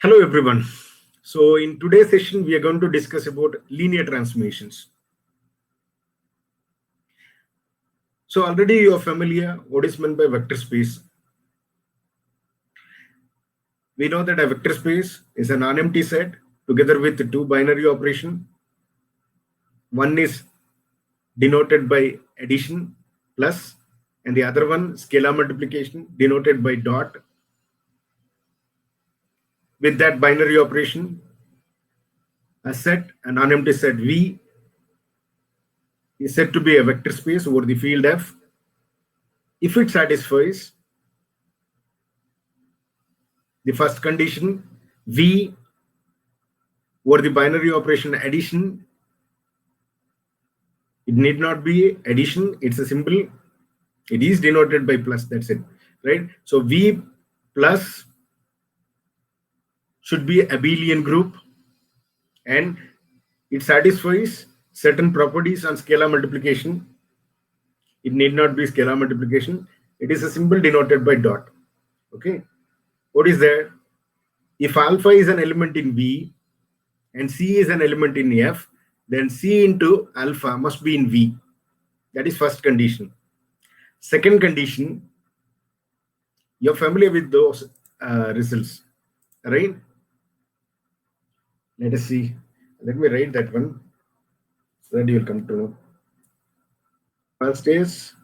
Hello everyone. So in today's session, we are going to discuss about linear transformations. So already you are familiar what is meant by vector space. We know that a vector space is a non-empty set together with two binary operation. One is denoted by addition plus, and the other one scalar multiplication denoted by dot. With that binary operation, a non-empty set V is said to be a vector space over the field F if it satisfies the first condition V over the binary operation addition. It need not be addition, it's a symbol. It is denoted by plus, that's it, right? So V plus should be abelian group and it satisfies certain properties on scalar multiplication. It need not be scalar multiplication. It is a symbol denoted by dot. Okay. What is there? If alpha is an element in V and C is an element in F, then C into alpha must be in V. That is first condition. Second condition, you're familiar with those results, right? Let us see. Let me write that one so that you'll come to know. First is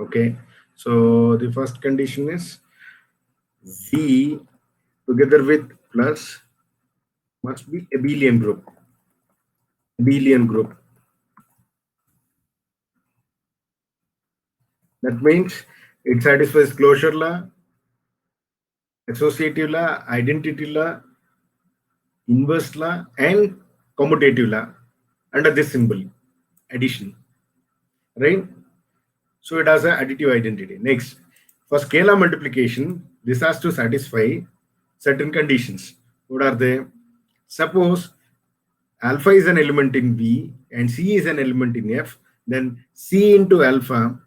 okay. So the first condition is V together with plus must be abelian group. Abelian group. That means it satisfies closure law, associative law, identity law, inverse law, and commutative law under this symbol, addition, right? So it has an additive identity. Next, for scalar multiplication, this has to satisfy certain conditions. What are they? Suppose alpha is an element in V and C is an element in F, then C into alpha,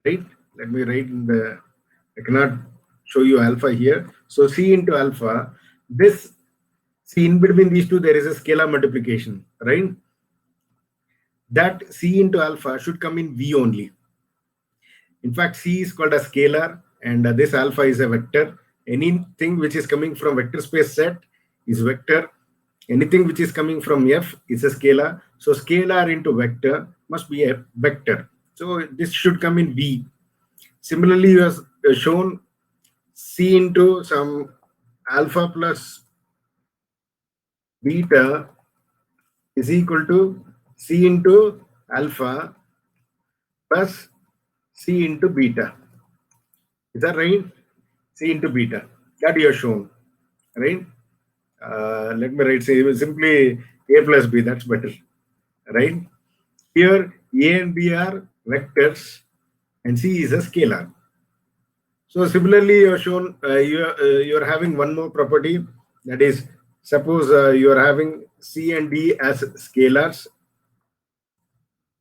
right? Let me write in the, I cannot show you alpha here. So C into alpha, this, see in between these two, there is a scalar multiplication, right? That C into alpha should come in V only. In fact, C is called a scalar and this alpha is a vector. Anything which is coming from vector space set is vector. Anything which is coming from F is a scalar. So scalar into vector must be a vector. So this should come in V. Similarly, you have shown C into some alpha plus beta is equal to C into alpha plus C into beta. Is that right? C into beta. That you have shown, right? Let me write simply A plus B, that's better, right? Here A and B are vectors and C is a scalar. So similarly, you have shown you are having one more property, that is, suppose you are having C and D as scalars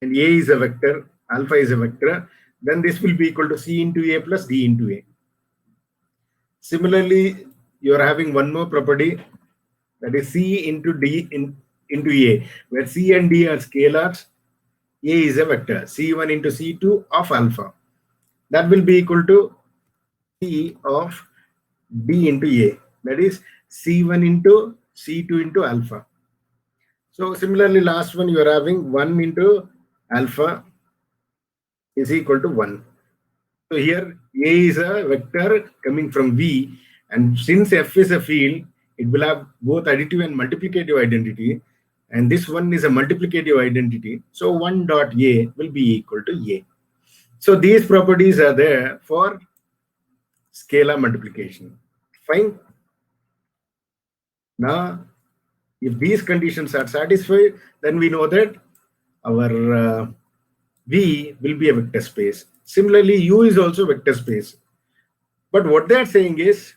and A is a vector, alpha is a vector, then this will be equal to C into A plus D into A. Similarly, you are having one more property, that is C into D into A, where C and D are scalars, A is a vector, C1 into C2 of alpha. That will be equal to C of D into A, that is C1 into C2 into alpha. So similarly, last one you are having 1 into alpha is equal to 1. So here A is a vector coming from V, and since F is a field, it will have both additive and multiplicative identity, and this one is a multiplicative identity. So 1 dot A will be equal to A. So these properties are there for scalar multiplication. Fine. Now, if these conditions are satisfied, then we know that our V will be a vector space. Similarly, U is also vector space. But what they are saying is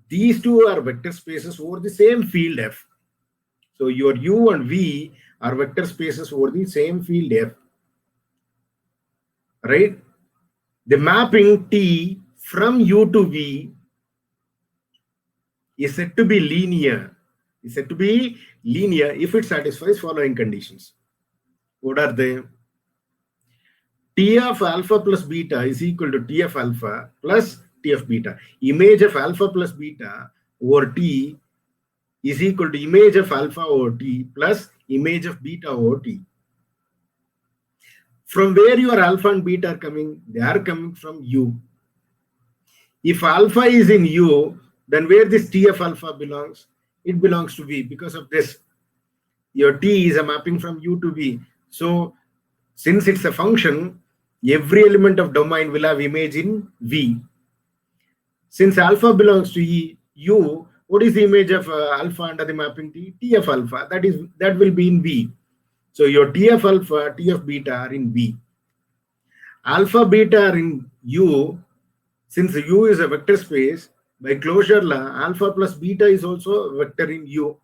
these two are vector spaces over the same field F. So your U and V are vector spaces over the same field F, right? The mapping T from U to V is said to be linear. Is said to be linear if it satisfies following conditions. What are they? T of alpha plus beta is equal to T of alpha plus T of beta. Image of alpha plus beta over T is equal to image of alpha over T plus image of beta over T. From where your alpha and beta are coming? They are coming from U. If alpha is in U, then where this T of alpha belongs? It belongs to V. Because of this, your T is a mapping from U to V. So since it's a function, every element of domain will have image in V. Since alpha belongs to U, what is the image of alpha under the mapping T? T of alpha. That will be in V. So your T of alpha, T of beta are in V. Alpha, beta are in U. Since U is a vector space, by closure law, alpha plus beta is also a vector in U.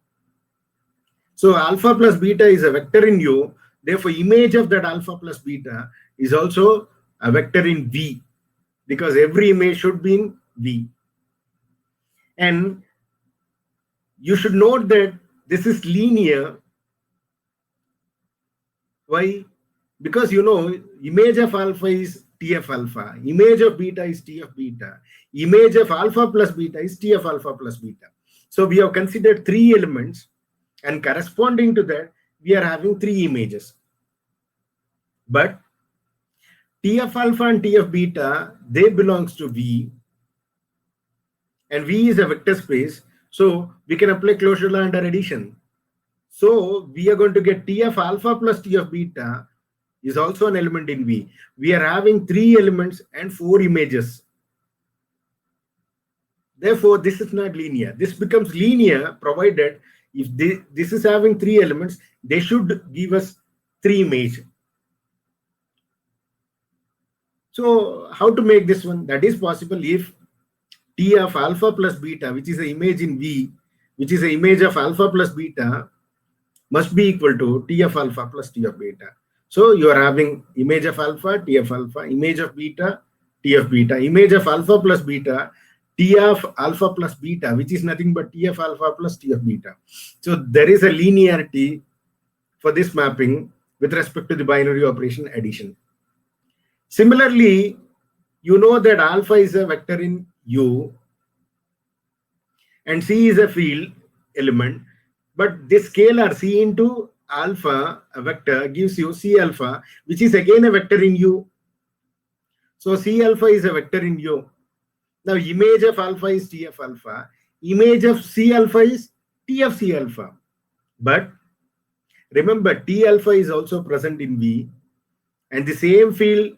So alpha plus beta is a vector in U. Therefore, image of that alpha plus beta is also a vector in V, because every image should be in V. And you should note that this is linear. Why? Because image of alpha is T of alpha, image of beta is T of beta, image of alpha plus beta is T of alpha plus beta. So we have considered three elements, and corresponding to that, we are having three images. But T of alpha and T of beta, they belongs to V, and V is a vector space. So we can apply closure law under addition. So we are going to get T of alpha plus T of beta is also an element in V. We are having three elements and four images. Therefore, this is not linear. This becomes linear provided if this is having three elements, they should give us three images. So how to make this one? That is possible if T of alpha plus beta, which is an image in V, which is an image of alpha plus beta, must be equal to T of alpha plus T of beta. So you are having image of alpha, T of alpha, image of beta, T of beta, image of alpha plus beta, T of alpha plus beta, which is nothing but T of alpha plus T of beta. So there is a linearity for this mapping with respect to the binary operation addition. Similarly, you know that alpha is a vector in U and C is a field element, but this scalar C into alpha, a vector, gives you C alpha, which is again a vector in U. So C alpha is a vector in U. Now image of alpha is T of alpha, image of C alpha is T of C alpha. But remember, T alpha is also present in V, and the same field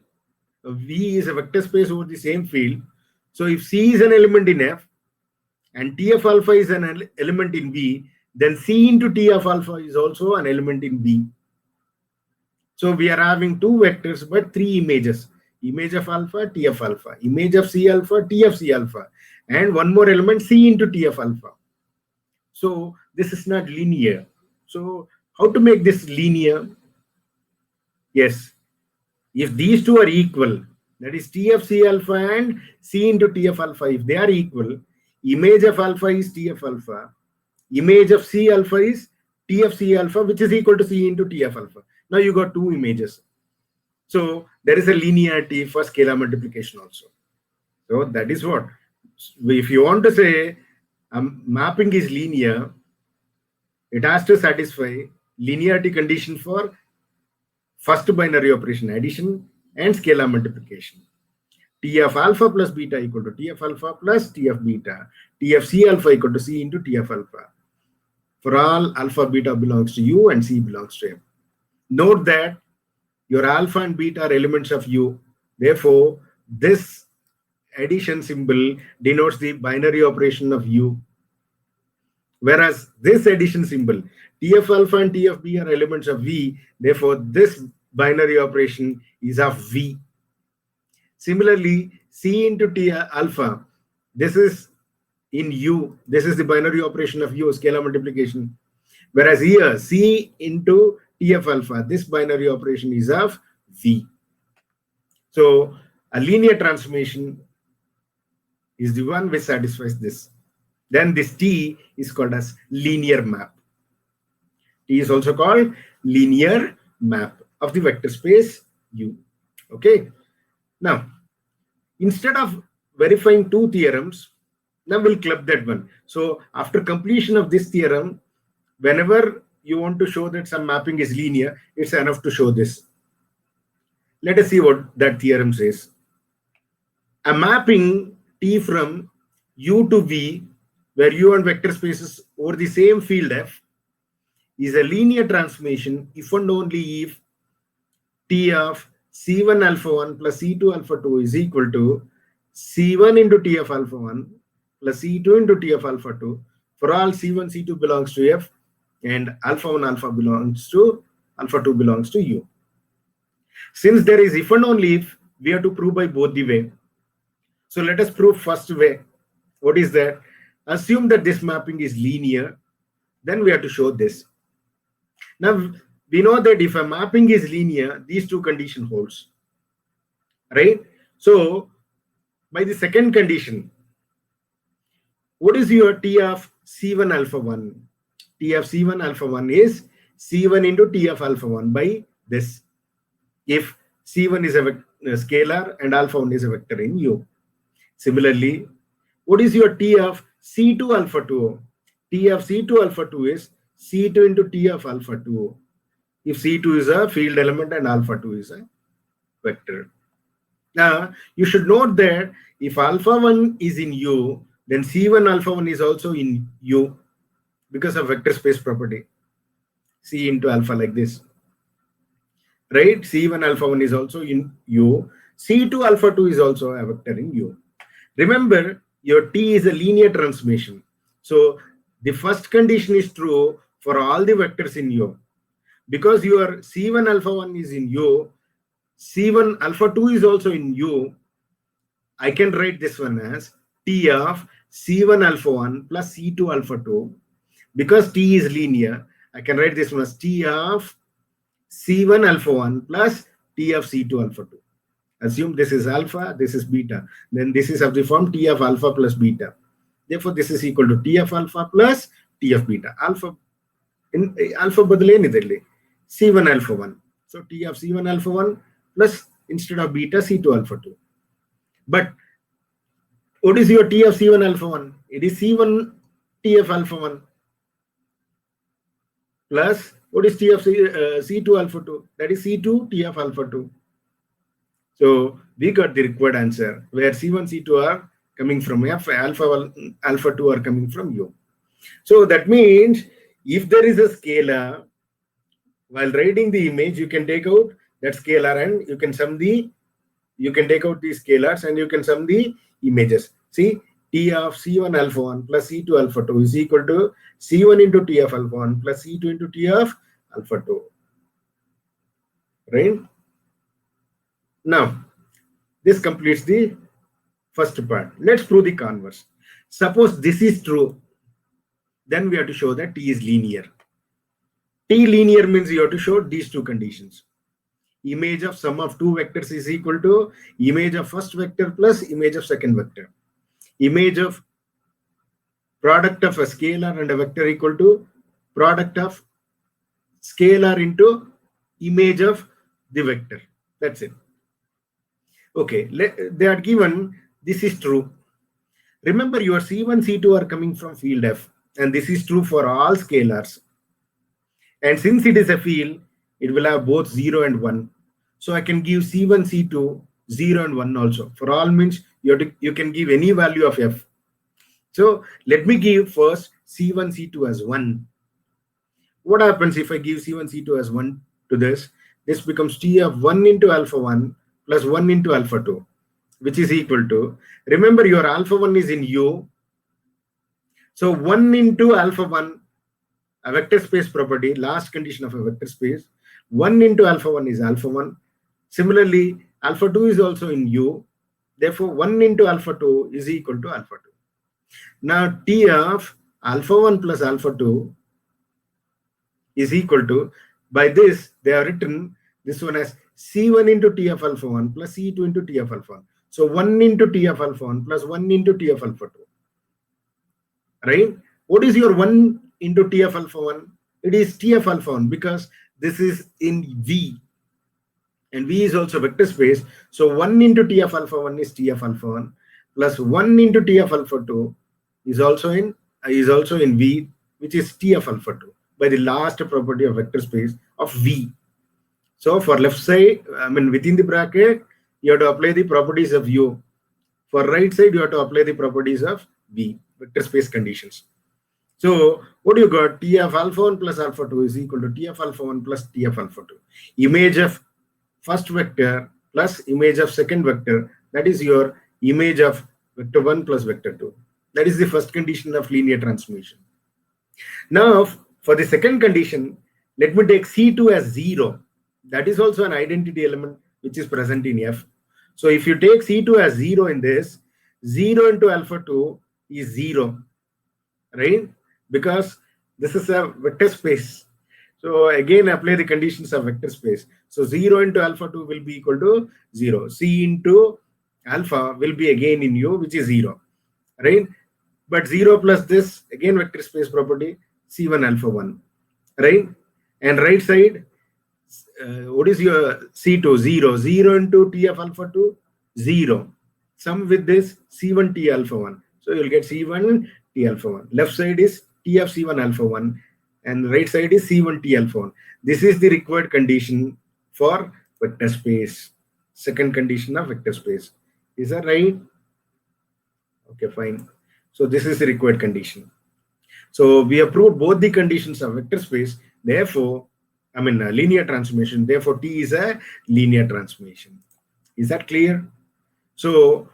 V is a vector space over the same field. So if C is an element in F and T of alpha is an element in V, then C into T of alpha is also an element in V. So we are having two vectors but three images. Image of alpha, T of alpha, image of C alpha, T of C alpha, and one more element C into T of alpha. So this is not linear. So how to make this linear? Yes, if these two are equal, that is T of C alpha and C into T of alpha, if they are equal, image of alpha is T of alpha, image of C alpha is T of C alpha, which is equal to C into T of alpha. Now you got two images. So there is a linearity for scalar multiplication also. So that is what. If you want to say mapping is linear, it has to satisfy linearity condition for first binary operation addition and scalar multiplication. T of alpha plus beta equal to T of alpha plus T of beta. T of C alpha equal to C into T of alpha. For all alpha beta belongs to U and C belongs to M. Note that your alpha and beta are elements of U. Therefore, this addition symbol denotes the binary operation of U. Whereas this addition symbol, T of alpha and T of B are elements of V. Therefore, this binary operation is of V. Similarly, C into T alpha, this is in U. This is the binary operation of U, scalar multiplication. Whereas here, C into TF alpha, this binary operation is of V. So a linear transformation is the one which satisfies this. Then this T is called as linear map. T is also called linear map of the vector space U. Okay. Now, instead of verifying two theorems, now we'll club that one. So after completion of this theorem, whenever you want to show that some mapping is linear, it's enough to show this. Let us see what that theorem says. A mapping T from U to V, where U and vector spaces over the same field F, is a linear transformation if and only if T of C1 alpha 1 plus C2 alpha 2 is equal to C1 into T of alpha 1 plus C2 into T of alpha 2 for all C1, C2 belongs to F and alpha 1 alpha belongs to alpha 2 belongs to U. Since there is if and only if, we have to prove by both the way. So let us prove first way. What is that? Assume that this mapping is linear, then we have to show this. Now we know that if a mapping is linear, these two conditions holds, right? So by the second condition, what is your T of C1 alpha 1? T of C1 alpha 1 is C1 into T of alpha 1 by this. If C1 is a scalar and alpha 1 is a vector in U. Similarly, what is your T of C2 alpha 2? T of C2 alpha 2 is C2 into T of alpha 2. If C2 is a field element and alpha 2 is a vector. Now, you should note that if alpha 1 is in U, then C1 alpha 1 is also in U because of vector space property. C into alpha like this. Right? C1 alpha 1 is also in U. C2 alpha 2 is also a vector in U. Remember, your T is a linear transformation. So the first condition is true for all the vectors in U. Because your C1 alpha 1 is in U, C1 alpha 2 is also in U, I can write this one as T of C1 alpha 1 plus C2 alpha 2. Because T is linear, I can write this one as T of C1 alpha 1 plus T of C2 alpha 2. Assume this is alpha, this is beta. Then this is of the form T of alpha plus beta. Therefore, this is equal to T of alpha plus T of beta. Alpha in alpha badale C1 alpha 1. So T of C1 alpha 1 plus instead of beta C2 alpha 2. But what is your T of C1 alpha 1? It is C1 T of alpha 1 plus what is T of C2 alpha 2? That is C2 T of alpha 2. So we got the required answer where C1, C2 are coming from F, alpha 1, alpha 2 are coming from U. So that means if there is a scalar, while writing the image, you can take out that scalar and you can take out these scalars and you can sum the images. See, T of C1 alpha 1 plus C2 alpha 2 is equal to C1 into T of alpha 1 plus C2 into T of alpha 2. Right? Now, this completes the first part. Let's prove the converse. Suppose this is true, then we have to show that T is linear. T linear means you have to show these two conditions. Image of sum of two vectors is equal to image of first vector plus image of second vector. Image of product of a scalar and a vector equal to product of scalar into image of the vector. That's it. Okay, they are given this is true. Remember, your C1, C2 are coming from field F, and this is true for all scalars. And since it is a field, it will have both 0 and 1. So I can give C1, C2, 0 and 1 also. For all means you can give any value of F. So let me give first C1, C2 as 1. What happens if I give C1, C2 as 1 to this? This becomes T of 1 into alpha 1 plus 1 into alpha 2, which is equal to, remember your alpha 1 is in U. So 1 into alpha 1, a vector space property, last condition of a vector space, 1 into alpha 1 is alpha 1. Similarly, alpha 2 is also in U. Therefore, 1 into alpha 2 is equal to alpha 2. Now T of alpha 1 plus alpha 2 is equal to, by this they have written this one as C1 into T of alpha 1 plus C2 into T of alpha 1. So 1 into T of alpha 1 plus 1 into T of alpha 2. Right? What is your 1 into T of alpha 1? It is T of alpha 1 because this is in V. And V is also vector space. So 1 into T of alpha 1 is T of alpha 1 plus 1 into T of alpha 2 is also in V, which is T of alpha 2 by the last property of vector space of V. So for left side, I mean within the bracket, you have to apply the properties of U. For right side, you have to apply the properties of V, vector space conditions. So what do you got? T of alpha 1 plus alpha 2 is equal to T of alpha 1 plus T of alpha 2. Image of first vector plus image of second vector, that is your image of vector 1 plus vector 2. That is the first condition of linear transformation. Now for the second condition, let me take C2 as 0. That is also an identity element which is present in F. So if you take C2 as 0 in this, 0 into alpha 2 is 0, right? Because this is a vector space. So again, apply the conditions of vector space. So 0 into alpha 2 will be equal to 0. C into alpha will be again in U, which is 0, right? But 0 plus this, again vector space property, C1 alpha 1, right? And right side, what is your C2? 0. 0 into T of alpha 2, 0. Sum with this, C1 T alpha 1. So you'll get C1 T alpha 1. Left side is T of C1 alpha 1. And right side is C1 T alpha 1. This is the required condition for vector space. Second condition of vector space. Is that right? Okay, fine. So this is the required condition. So we have proved both the conditions of vector space. Therefore, I mean linear transformation. Therefore, T is a linear transformation. Is that clear? So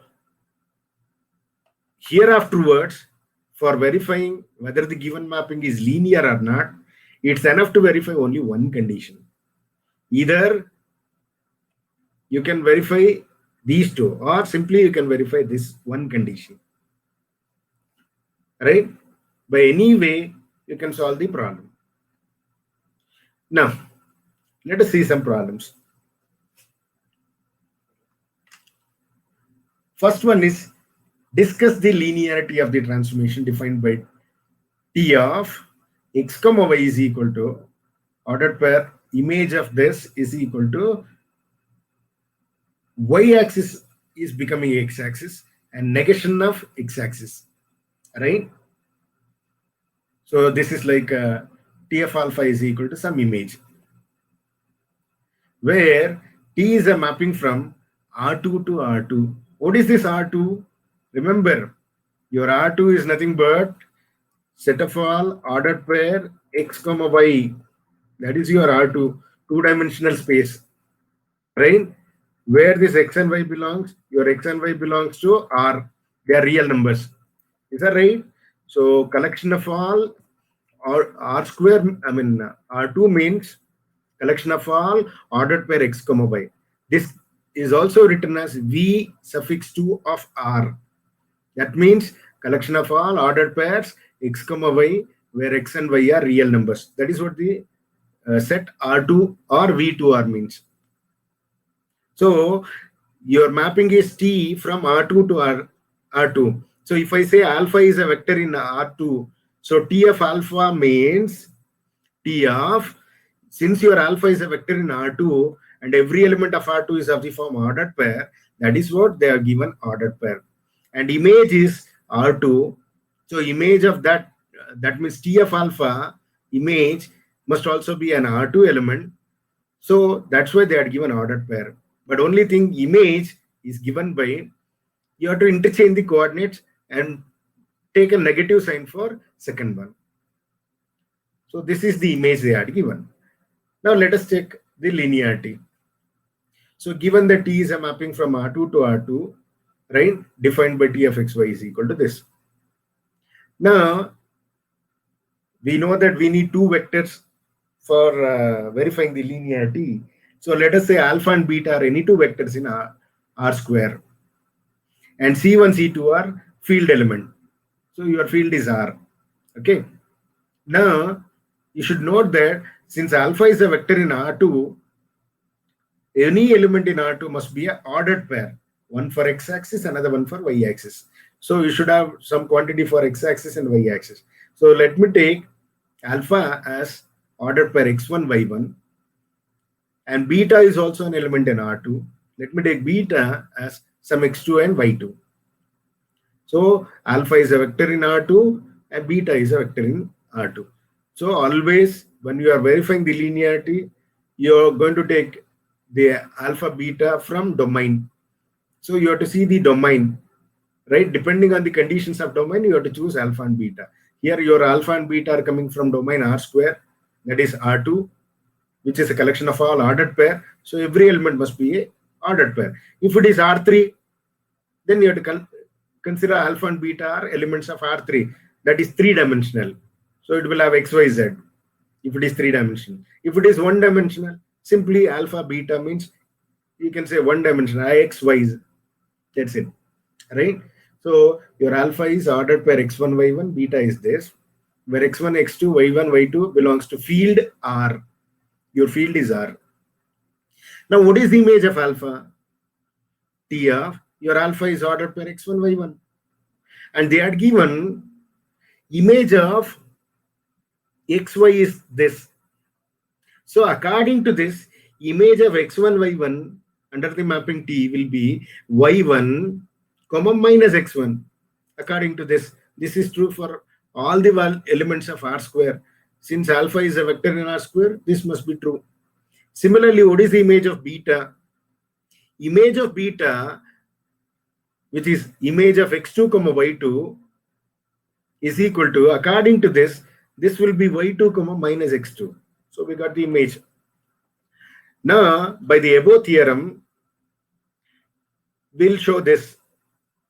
here afterwards, for verifying whether the given mapping is linear or not, it's enough to verify only one condition. Either you can verify these two, or simply you can verify this one condition, right? By any way, you can solve the problem. Now, let us see some problems. First one is, discuss the linearity of the transformation defined by T of x comma y is equal to ordered pair image of this is equal to y-axis is becoming x-axis and negation of x-axis, right? So this is like T of alpha is equal to some image where T is a mapping from R2 to R2. What is this R2? Remember, your R2 is nothing but set of all ordered pair x comma y. That is your R2, two-dimensional space, right? Where this x and y belongs, your x and y belongs to R. They are real numbers. Is that right? So collection of all or R square, I mean R2 means collection of all ordered pair x comma y. This is also written as V suffix 2 of R. That means collection of all ordered pairs x comma y where x and y are real numbers. That is what the set R2 or V2R means. So your mapping is T from R2 to R2. So if I say alpha is a vector in R2, so T of alpha means T of, since your alpha is a vector in R2 and every element of R2 is of the form ordered pair, that is what they are given ordered pair. And image is R2. So image of that means T of alpha image must also be an R2 element. So that's why they are given ordered pair. But only thing, image is given by, you have to interchange the coordinates and take a negative sign for second one. So this is the image they are given. Now let us check the linearity. So given that T is a mapping from R2 to R2, right, defined by T of xy is equal to this. Now we know that we need two vectors for verifying the linearity. So let us say alpha and beta are any two vectors in R square, and C1, C2 are field element. So your field is R. Okay. Now you should note that since alpha is a vector in R2, any element in R2 must be an ordered pair. One for x-axis, another one for y-axis. So you should have some quantity for x-axis and y-axis. So let me take alpha as ordered pair x1, y1. And beta is also an element in R2. Let me take beta as some x2 and y2. So alpha is a vector in R2 and beta is a vector in R2. So always when you are verifying the linearity, you're going to take the alpha beta from domain. So you have to see the domain, right? Depending on the conditions of domain, you have to choose alpha and beta. Here your alpha and beta are coming from domain R square, that is R2, which is a collection of all ordered pair. So every element must be a ordered pair. If it is R3, then you have to consider alpha and beta are elements of R3, that is 3-dimensional. So it will have x, y, z if it is 3-dimensional. If it is 1-dimensional, simply alpha beta means you can say 1-dimensional, ix, y, z. That's it, right? So your alpha is ordered pair x1, y1, beta is this, where x1, x2, y1, y2 belongs to field R. Your field is R. Now what is the image of alpha? T of your alpha is ordered pair x1, y1. And they had given image of xy is this. So according to this, image of x1, y1 under the mapping T will be y1, comma minus x1. According to this, this is true for all the elements of R square. Since alpha is a vector in R square, this must be true. Similarly, what is the image of beta? Image of beta, which is image of x2, comma y2, is equal to, according to this will be y2, comma minus x2. So we got the image. Now, by the above theorem, we'll show this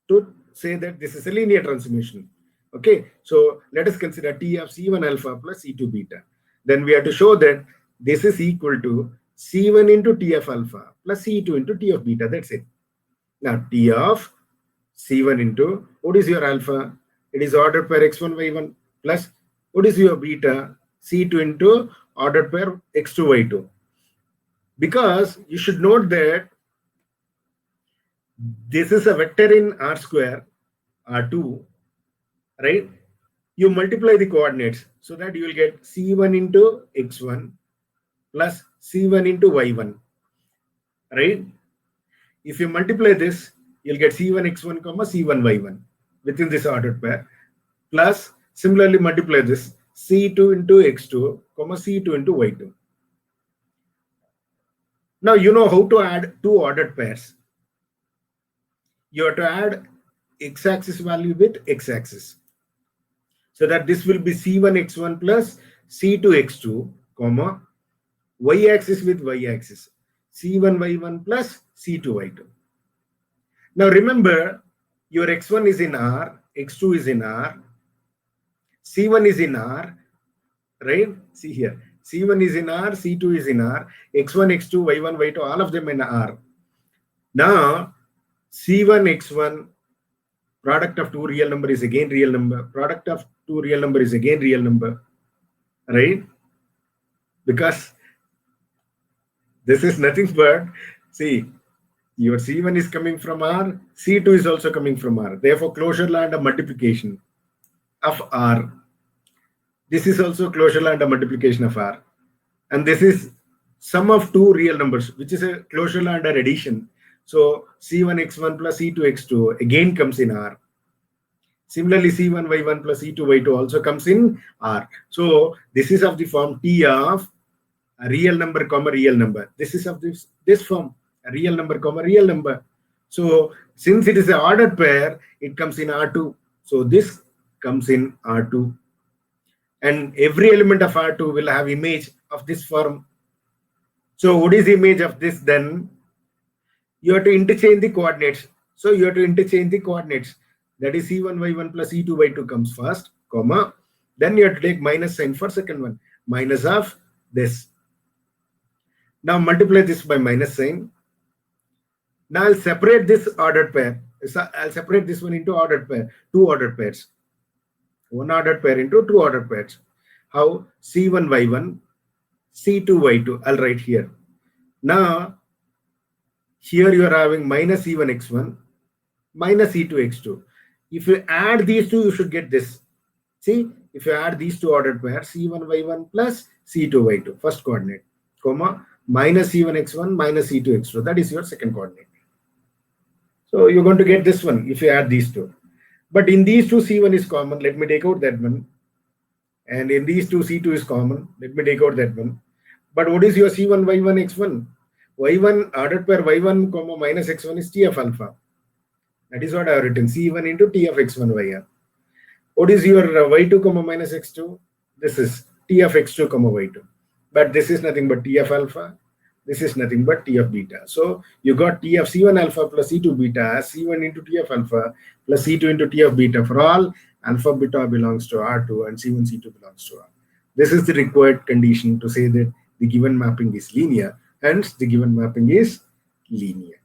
to say that this is a linear transformation. Okay, so let us consider T of C1 alpha plus C2 beta. Then we have to show that this is equal to C1 into T of alpha plus C2 into T of beta. That's it. Now T of C1 into, what is your alpha? It is ordered pair x1, y1 plus, what is your beta? C2 into ordered pair x2, y2. Because you should note that this is a vector in R square, R2, right? You multiply the coordinates so that you will get C1 into x1 plus C1 into y1, right? If you multiply this, you'll get C1 x1 comma C1 y1 within this ordered pair, plus similarly multiply this C2 into x2 comma C2 into y2. Now you know how to add two ordered pairs. You have to add x-axis value with x-axis, so that this will be C1 x1 plus C2 x2 comma y-axis with y-axis C1 y1 plus C2 y2. Now remember, your x1 is in R, x2 is in R, C1 is in R, right? See here, C1 is in R, C2 is in R, x1, x2, y1, y2, all of them in R. Now C1 x1 product of two real number is again real number, product of two real number is again real number, right? Because this is nothing but, see, your C1 is coming from R, C2 is also coming from R. Therefore, closure law and a multiplication of R. This is also closure law and a multiplication of R. And this is sum of two real numbers, which is a closure law and a addition. So C1 x1 plus C2 x2 again comes in R. Similarly, C1 y1 plus C2 y2 also comes in R. So this is of the form T of a real number comma real number. This is of this form, a real number comma real number. So since it is an ordered pair, it comes in R2. So this comes in R2. And every element of R2 will have image of this form. So what is the image of this then? You have to interchange the coordinates. So you have to interchange the coordinates. That is C1 y1 plus C2 y2 comes first, comma. Then you have to take minus sign for second one. Minus of this. Now multiply this by minus sign. Now I'll separate this ordered pair. So I'll separate this one into ordered pair, two ordered pairs. one ordered pair into two ordered pairs. How? C1 y1, C2 y2. I'll write here. Now, here you are having minus C1 x1 minus C2 x2. If you add these two, you should get this. See, if you add these two ordered pairs, C1 y1 plus C2 y2, first coordinate, comma, minus C1 x1 minus C2 x2. That is your second coordinate. So you're going to get this one if you add these two. But in these two, C1 is common. Let me take out that one. And in these two, C2 is common. Let me take out that one. But what is your C1 y1 x1? Y1 ordered pair y1 comma minus x1 is T of alpha. That is what I have written. C1 into T of x1 yr. What is your y2 comma minus x2? This is T of x2 comma y2. But this is nothing but T of alpha. This is nothing but T of beta. So you got T of C1 alpha plus C2 beta as C1 into T of alpha plus C2 into T of beta for all alpha beta belongs to R2 and C1 C2 belongs to R. This is the required condition to say that the given mapping is linear. Hence, the given mapping is linear.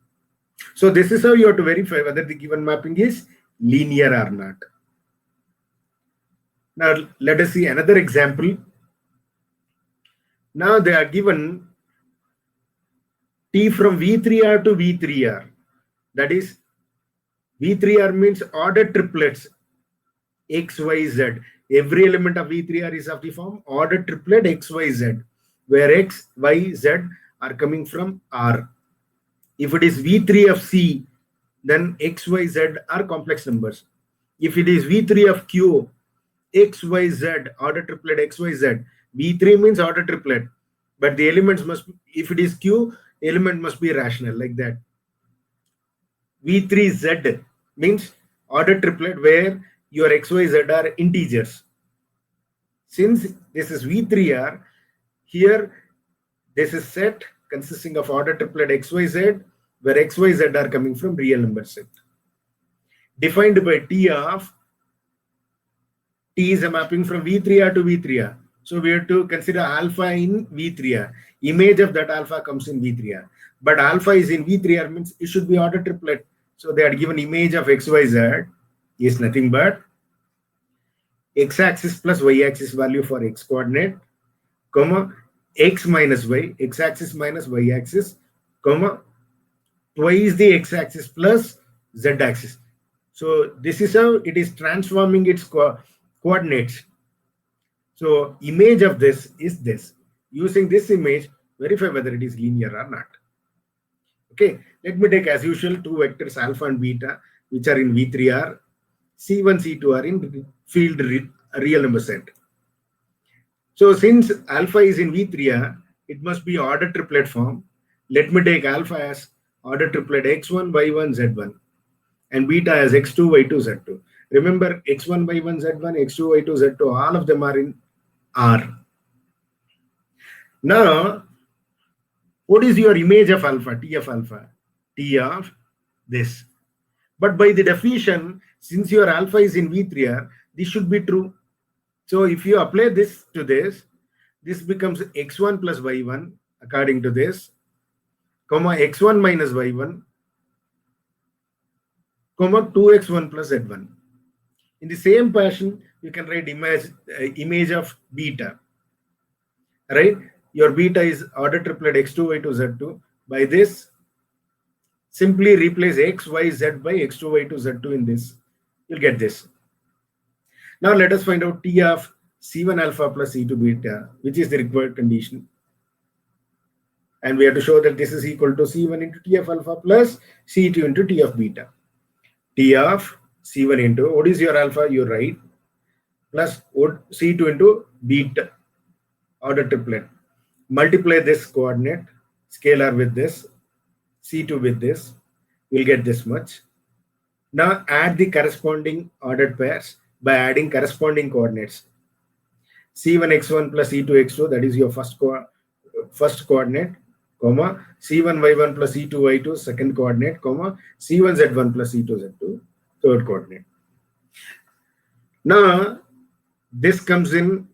So this is how you have to verify whether the given mapping is linear or not. Now, let us see another example. Now they are given T from V3R to V3R. That is, V3R means ordered triplets X, Y, Z. Every element of V3R is of the form ordered triplet X, Y, Z, where X, Y, Z are coming from R. If it is V3 of C, then X, Y, Z are complex numbers. If it is V3 of Q, X, Y, Z, order triplet X, Y, Z. V3 means order triplet, but the elements must, if it is Q, element must be rational, like that. V3Z means order triplet where your X, Y, Z are integers. Since this is V3R, here this is set consisting of order triplet X, Y, Z, where X, Y, Z are coming from real number set. Defined by T of, T is a mapping from V3R to V3R. So we have to consider alpha in V3R. Image of that alpha comes in V3R. But alpha is in V3R means it should be order triplet. So they are given image of XYZ is nothing but x-axis plus y-axis value for x coordinate, comma, x minus y, x-axis minus y-axis, comma, twice the x-axis plus z-axis. So this is how it is transforming its coordinates. So image of this is this. Using this image, verify whether it is linear or not. Okay, let me take as usual two vectors alpha and beta, which are in V3R. C1, C2 are in field real number set. So since alpha is in V3R, it must be order triplet form. Let me take alpha as order triplet x1, y1, z1, and beta as x2, y2, z2. Remember, x1, y1, z1, x2, y2, z2, all of them are in R. Now, what is your image of alpha, T of alpha? T of this. But by the definition, since your alpha is in V3R, this should be true. So if you apply this to this, this becomes x1 plus y1 according to this, comma x1 minus y1, comma 2x1 plus z1. In the same fashion, you can write image of beta, right? Your beta is order triplet x2, y2, z2. By this, simply replace x, y, z by x2, y2, z2 in this. You'll get this. Now let us find out T of C1 alpha plus C2 beta, which is the required condition. And we have to show that this is equal to C1 into T of alpha plus C2 into T of beta. T of C1 into, what is your alpha? You're right. Plus C2 into beta, order triplet. Multiply this coordinate, scalar with this, C2 with this, you'll get this much. Now add the corresponding ordered pairs by adding corresponding coordinates. C1 x1 plus C2 x2, that is your first coordinate, comma, C1 y1 plus C2 y2, second coordinate, comma, C1 z1 plus C2 z2, third coordinate. Now this comes in,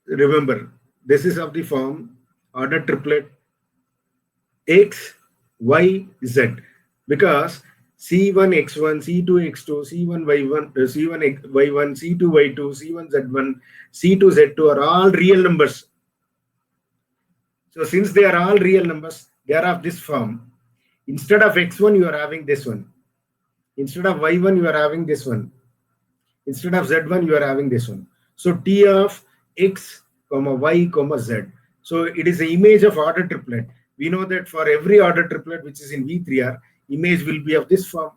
remember, this is of the form order triplet x, y, z, because C1 x1, C2 x2, C1 y1, C1 y1, C2 y2, C1 z1, C2 z2 are all real numbers. So since they are all real numbers, they are of this form. Instead of x1, you are having this one. Instead of y1, you are having this one. Instead of z1, you are having this one. So T of x, comma y, comma z. So it is the image of order triplet. We know that for every order triplet which is in V3R, image will be of this form.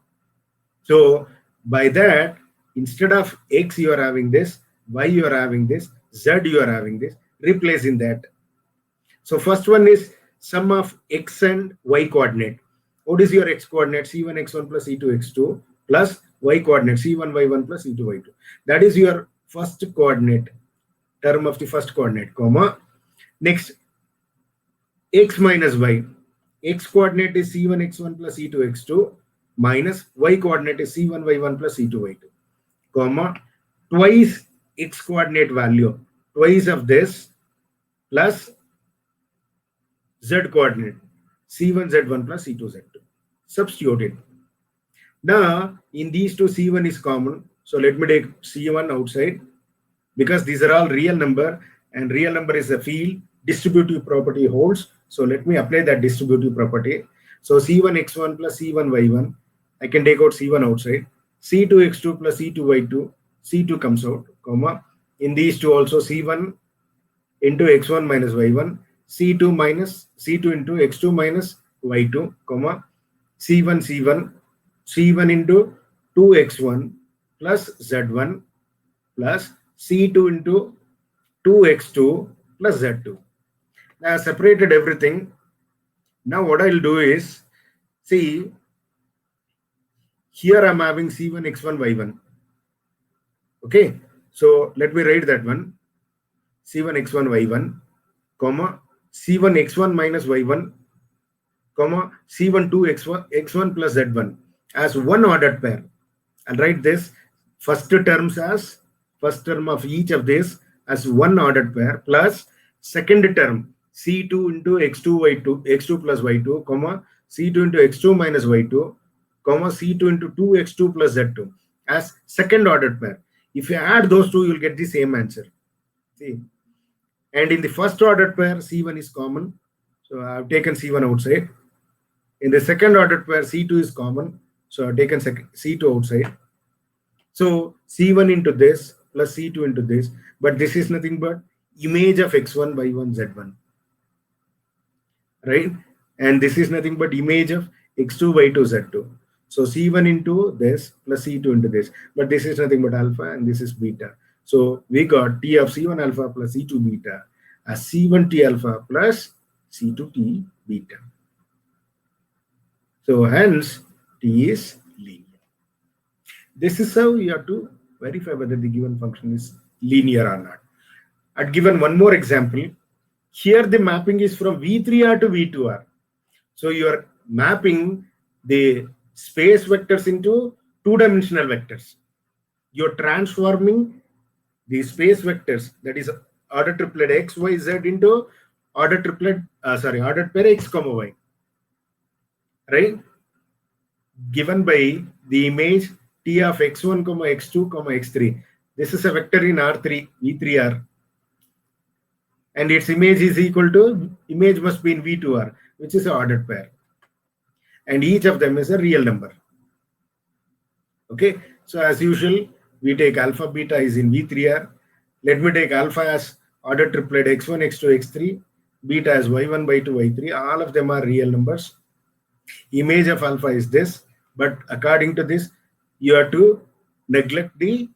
So by that, instead of x, you are having this, y, you are having this, z, you are having this, replace in that. So first one is sum of x and y coordinate. What is your x coordinate? C1 x1 plus C2 x2 plus y coordinate C1 y1 plus C2 y2. That is your first coordinate, term of the first coordinate, comma. Next, x minus y. X coordinate is C1 x1 plus C2 x2 minus y coordinate is C1 y1 plus C2 y2, comma, twice x coordinate value, twice of this plus z coordinate C1 z1 plus C2 z2. Substitute it. Now in these two, C1 is common, so let me take C1 outside, because these are all real number and real number is a field, distributive property holds. So let me apply that distributive property. So C1 x1 plus C1 y1, I can take out C1 outside. C2 x2 plus C2 y2, C2 comes out, comma. In these two also C1 into x1 minus y1, C2 minus C2 into x2 minus y2, comma, C1 C1, C1 into 2x1 plus z1 plus C2 into 2x2 plus z2. Now I separated everything. Now what I'll do is, see, here I'm having C1 x1 y1. Okay, so let me write that one. C1 x1 y1, comma, C1 x1 minus y1, comma, C1 2 x1 plus z1 as one ordered pair. I'll write this first terms as first term of each of this as one ordered pair plus second term C2 into x2 y2, x2 plus y2, comma, C2 into x2 minus y2, comma, C2 into 2x2 plus z2 as second ordered pair. If you add those two, you'll get the same answer. See, and in the first ordered pair, C1 is common, so I've taken C1 outside. In the second ordered pair, C2 is common, so I've taken C2 outside. So C1 into this plus C2 into this, but this is nothing but image of x1 y1 z1, right? And this is nothing but image of x2 y2 z2. So C1 into this plus C2 into this, but this is nothing but alpha and this is beta. So we got T of C1 alpha plus C2 beta as C1 T alpha plus C2 T beta. So hence T is linear. This is how you have to verify whether the given function is linear or not. I'd given one more example. Here the mapping is from V3R to V2R. So you are mapping the space vectors into two-dimensional vectors. You're transforming the space vectors, that is order triplet x, y, z into order triplet, ordered pair x, comma, y, right? Given by the image T of x1, comma, x2, comma, x3. This is a vector in R3, V3R. And its image is equal to, image must be in V2R, which is an ordered pair. And each of them is a real number. Okay, so as usual, we take alpha beta is in V3R. Let me take alpha as order triplet x1, x2, x3, beta as y1, y2, y3. All of them are real numbers. Image of alpha is this, but according to this, you have to neglect the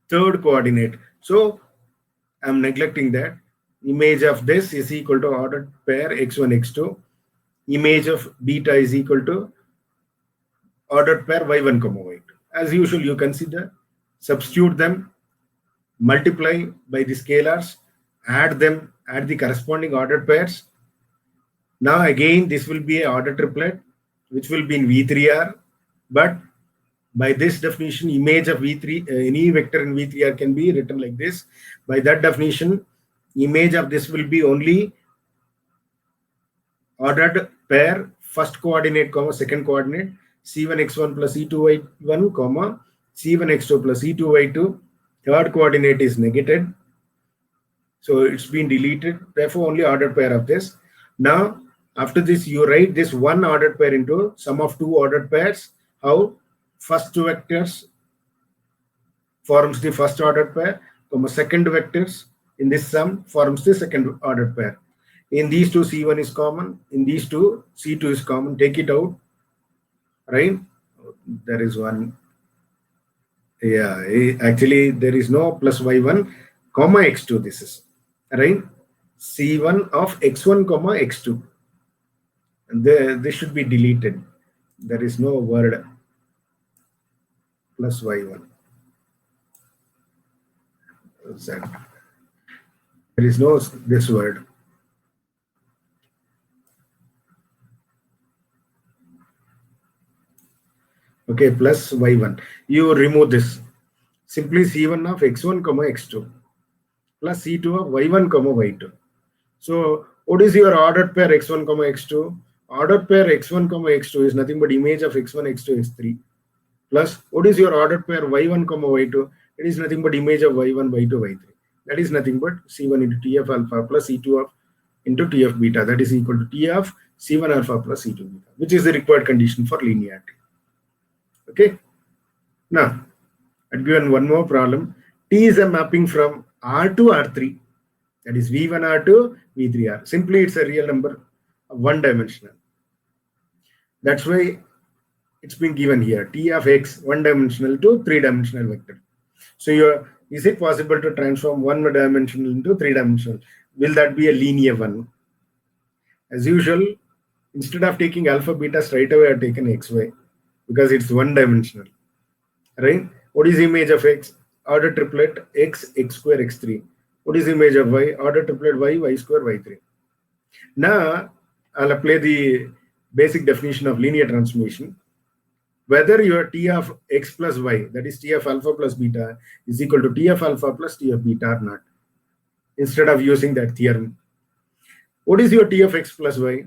third coordinate. So I'm neglecting that. Image of this is equal to ordered pair x1, x2. Image of beta is equal to ordered pair y1, y2. As usual, you consider, substitute them, multiply by the scalars, add them, add the corresponding ordered pairs. Now again, this will be an ordered triplet, which will be in V3R, but by this definition, image of V3, any vector in V3R can be written like this. By that definition, image of this will be only ordered pair, first coordinate, comma, second coordinate. C1x1 plus C2y1, comma, C1x2 plus C2y2. Third coordinate is negated. So it's been deleted. Therefore, only ordered pair of this. Now, after this, you write this one ordered pair into sum of two ordered pairs. How? First two vectors forms the first ordered pair, comma, second vectors in this sum forms the second ordered pair. In these two, C1 is common. In these two, C2 is common. Take it out. Right? There is one. Yeah, actually, there is no plus y1, comma, x2. This is right. C1 of x1, comma, x2. This should be deleted. There is no word plus y1. There is no this word. Okay, plus y1. You remove this. Simply C1 of x1, comma, x2 plus C2 of y1, comma, y2. So what is your ordered pair x1, comma, x2? Ordered pair x1, comma, x2 is nothing but image of x1, x2, x3. Plus, what is your ordered pair y1, comma, y2? It is nothing but image of y1, y2, y3. That is nothing but C1 into T of alpha plus C2 of into T of beta. That is equal to T of C1 alpha plus C2 beta, which is the required condition for linearity. Okay. Now, I'll give you one more problem. T is a mapping from R to R3. That is V1R to V3R. Simply, it's a real number of one dimensional. That's why it's been given here. T of x one dimensional to three dimensional vector. So is it possible to transform one dimensional into three dimensional? Will that be a linear one? As usual, instead of taking alpha beta straight away, I've taken xy because it's one dimensional. Right? What is image of x? Order triplet x, x square, x3. What is image of y? Order triplet y, y square, y3. Now, I'll apply the basic definition of linear transformation. Whether your T of x plus y, that is T of alpha plus beta, is equal to T of alpha plus T of beta or not, instead of using that theorem. What is your T of x plus y?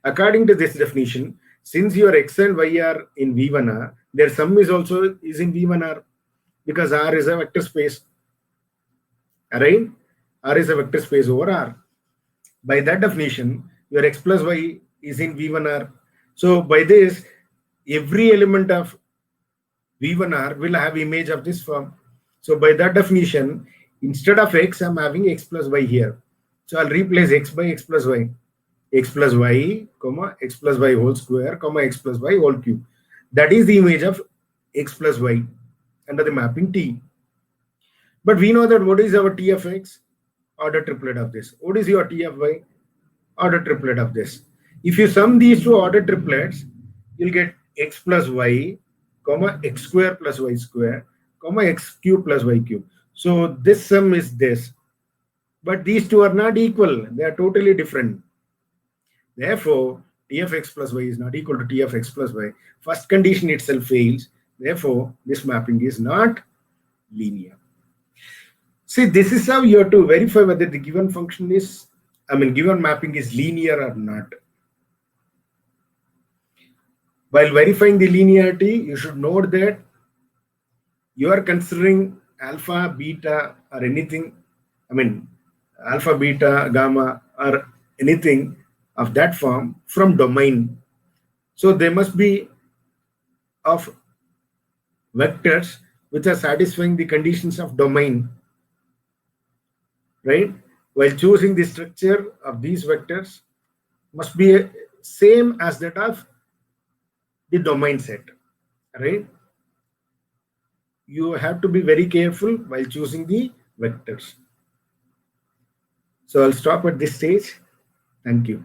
According to this definition, since your x and y are in V1R, their sum is also in V1R because R is a vector space. Right? R is a vector space over R. By that definition, your x plus y is in V1R. So by this, every element of V1R will have image of this form. So by that definition, instead of x, I'm having x plus y here. So I'll replace x by x plus y. X plus y, comma, x plus y whole square, comma, x plus y whole cube. That is the image of x plus y under the mapping T. But we know that what is our T of x? Order triplet of this. What is your T of y? Order triplet of this. If you sum these two order triplets, you'll get x plus y, comma, x square plus y square, comma, x cube plus y cube. So this sum is this. But these two are not equal. They are totally different. Therefore, T of x plus y is not equal to T of x plus y. First condition itself fails. Therefore, this mapping is not linear. See, this is how you have to verify whether the given function is, given mapping is linear or not. While verifying the linearity, you should note that you are considering alpha, beta, or anything, alpha, beta, gamma, or anything of that form from domain. So they must be of vectors which are satisfying the conditions of domain. Right? While choosing the structure of these vectors must be same as that of the domain set. Right? You have to be very careful while choosing the vectors. So I'll stop at this stage. Thank you.